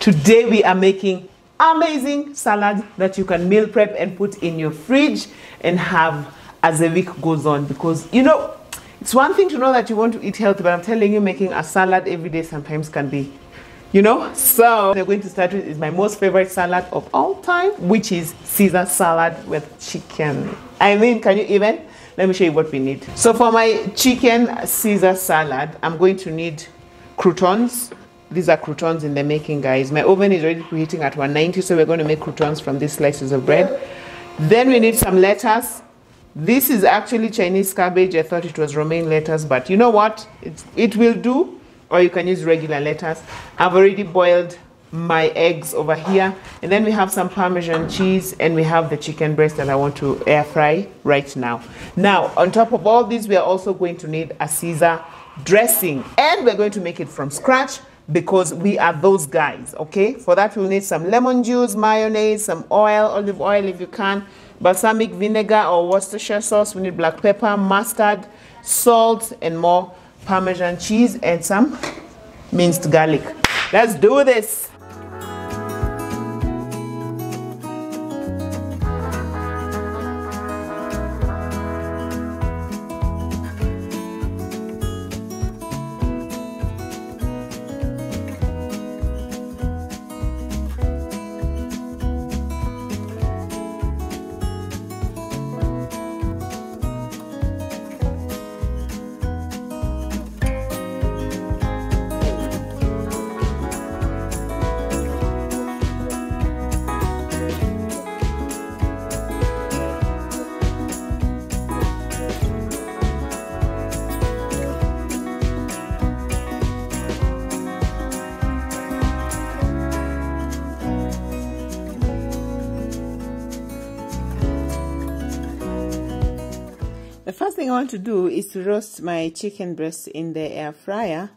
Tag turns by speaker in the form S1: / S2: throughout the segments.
S1: Today we are making amazing salad that you can meal prep and put in your fridge and have as the week goes on, because you know it's one thing to know that you want to eat healthy, but I'm telling you, making a salad every day sometimes can be, you know. So we're going to start with is my most favorite salad of all time, which is Caesar salad with chicken. I mean, can you even? Let me show you what we need. So for my chicken Caesar salad, I'm going to need croutons. These are croutons in the making, guys. My oven is already preheating at 190, so we're going to make croutons from these slices of bread. Then we need some lettuce. This is actually Chinese cabbage. I thought it was romaine lettuce, but you know what? It will do, or you can use regular lettuce. I've already boiled my eggs over here. And then we have some Parmesan cheese, and we have the chicken breast that I want to air fry right now. Now, on top of all this, we are also going to need a Caesar dressing, and we're going to make it from scratch because we are those guys, okay? For that, we'll need some lemon juice, mayonnaise, some oil, olive oil if you can, balsamic vinegar or Worcestershire sauce. We need black pepper, mustard, salt, and more Parmesan cheese, and some minced garlic. Let's do this. The first thing I want to do is to roast my chicken breast in the air fryer,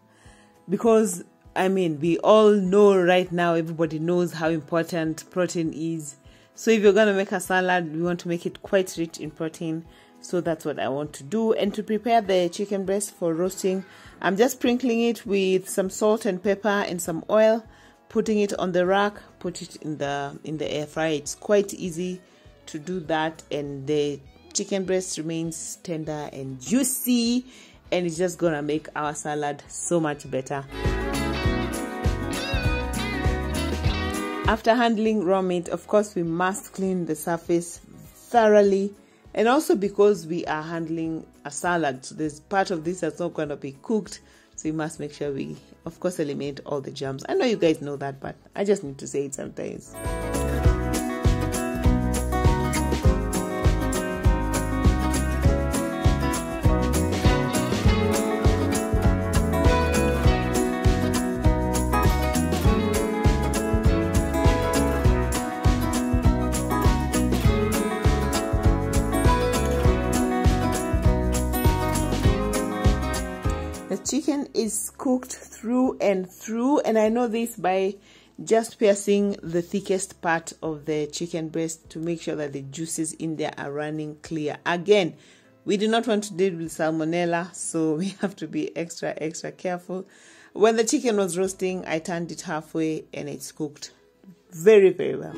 S1: because I mean, we all know right now, everybody knows how important protein is. So if you're going to make a salad, we want to make it quite rich in protein. So that's what I want to do. And to prepare the chicken breast for roasting, I'm just sprinkling it with some salt and pepper and some oil, putting it on the rack, put it in the air fryer. It's quite easy to do that, and the chicken breast remains tender and juicy, and it's just gonna make our salad so much better. After handling raw meat, of course, we must clean the surface thoroughly, and also because we are handling a salad, so there's part of this that's not going to be cooked, so we must make sure we, of course, eliminate all the germs. I know you guys know that, but I just need to say it sometimes. The chicken is cooked through and through, and I know this by just piercing the thickest part of the chicken breast to make sure that the juices in there are running clear. Again, we do not want to deal with salmonella, so we have to be extra careful. When the chicken was roasting, I turned it halfway and it's cooked very well.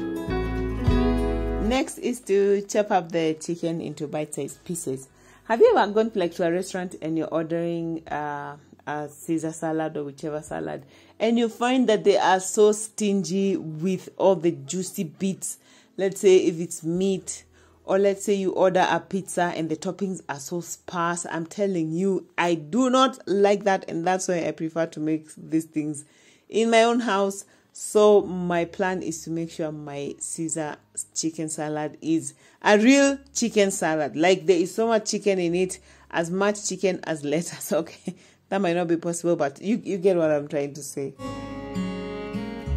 S1: Next is to chop up the chicken into bite-sized pieces. Have you ever gone to a restaurant and you're ordering a Caesar salad or whichever salad, and you find that they are so stingy with all the juicy bits? Let's say if it's meat, or let's say you order a pizza and the toppings are so sparse. I'm telling you, I do not like that, and that's why I prefer to make these things in my own house. So my plan is to make sure my Caesar chicken salad is a real chicken salad. Like, there is so much chicken in it, as much chicken as lettuce. Okay, that might not be possible, but you get what I'm trying to say.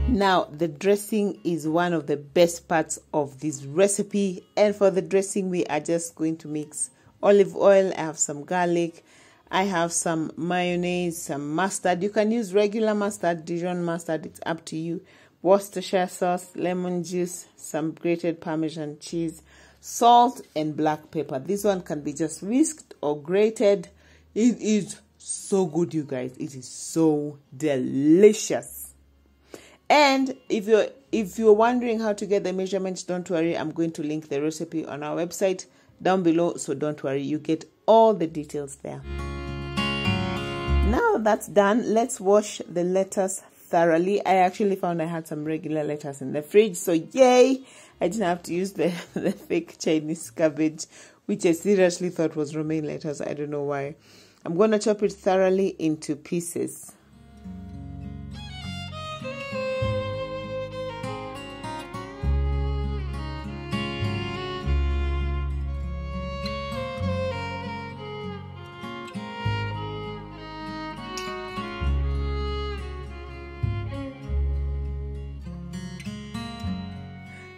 S1: Now, the dressing is one of the best parts of this recipe. And for the dressing, we are just going to mix olive oil. I have some garlic. I have some mayonnaise, some mustard. You can use regular mustard, Dijon mustard, it's up to you. Worcestershire sauce, lemon juice, some grated Parmesan cheese, salt, and black pepper. This one can be just whisked or grated. It is so good, you guys. It is so delicious. And if you're wondering how to get the measurements, don't worry, I'm going to link the recipe on our website down below, so don't worry, you get all the details there. Now that's done, let's wash the lettuce thoroughly. I actually found I had some regular lettuce in the fridge, so yay, I didn't have to use the fake Chinese cabbage, which I seriously thought was romaine lettuce. I don't know why. I'm going to chop it thoroughly into pieces.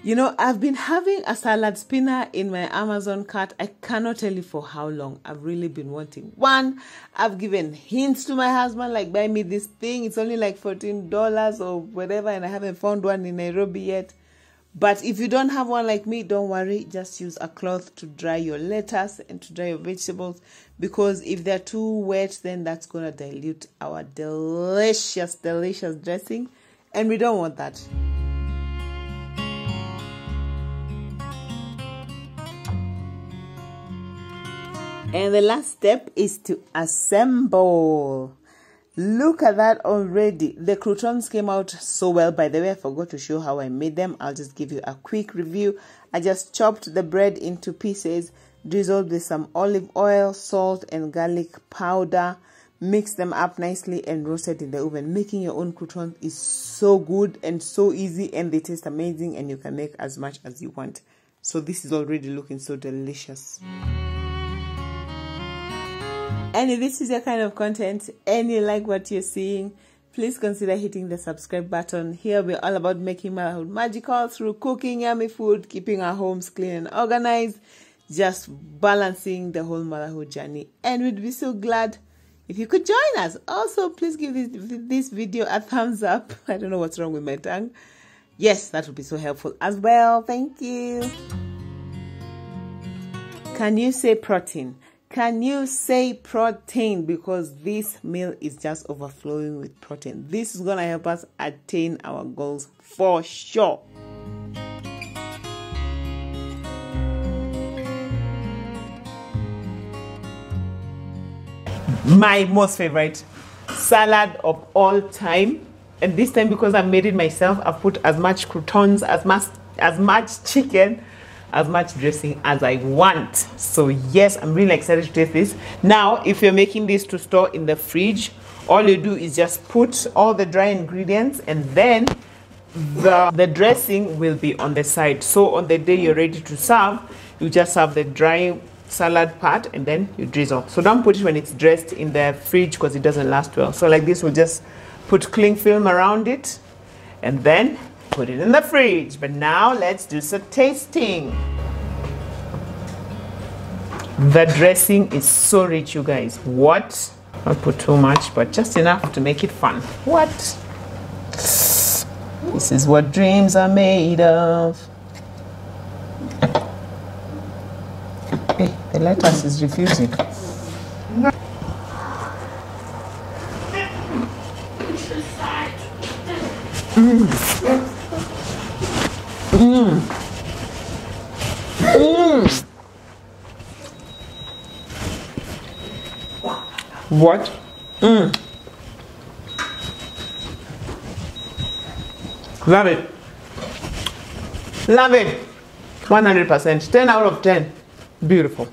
S1: You know, I've been having a salad spinner in my Amazon cart. I cannot tell you for how long. I've really been wanting one. I've given hints to my husband, like, buy me this thing. It's only like $14 or whatever, and I haven't found one in Nairobi yet. But if you don't have one like me, don't worry. Just use a cloth to dry your lettuce and to dry your vegetables. Because if they're too wet, then that's going to dilute our delicious, delicious dressing. And we don't want that. And the last step is to assemble. Look at that already. The croutons came out so well. By the way, I forgot to show how I made them. I'll just give you a quick review. I just chopped the bread into pieces, drizzled with some olive oil, salt, and garlic powder, mixed them up nicely, and roasted in the oven. Making your own croutons is so good and so easy, and they taste amazing, and you can make as much as you want. So this is already looking so delicious. And if this is your kind of content and you like what you're seeing, please consider hitting the subscribe button. Here we're all about making motherhood magical through cooking yummy food, keeping our homes clean and organized, just balancing the whole motherhood journey. And we'd be so glad if you could join us. Also, please give this video a thumbs up. I don't know what's wrong with my tongue. Yes, that would be so helpful as well. Thank you. Can you say protein? Can you say protein? Because this meal is just overflowing with protein. This is going to help us attain our goals for sure. My most favorite salad of all time. And this time, because I made it myself, I've put as much croutons, as much chicken, as much dressing as I want. So yes, I'm really excited to taste this. Now, if you're making this to store in the fridge, all you do is just put all the dry ingredients, and then the dressing will be on the side. So on the day you're ready to serve, you just have the dry salad part, and then you drizzle. So don't put it when it's dressed in the fridge, because it doesn't last well. So like this, we'll just put cling film around it, and then put it in the fridge. But now let's do some tasting. The dressing is so rich, you guys. What? Not put too much, but just enough to make it fun. What? This is what dreams are made of. Hey, the lettuce is refusing. What? Love it. Love it. 100%. 10 out of 10. Beautiful.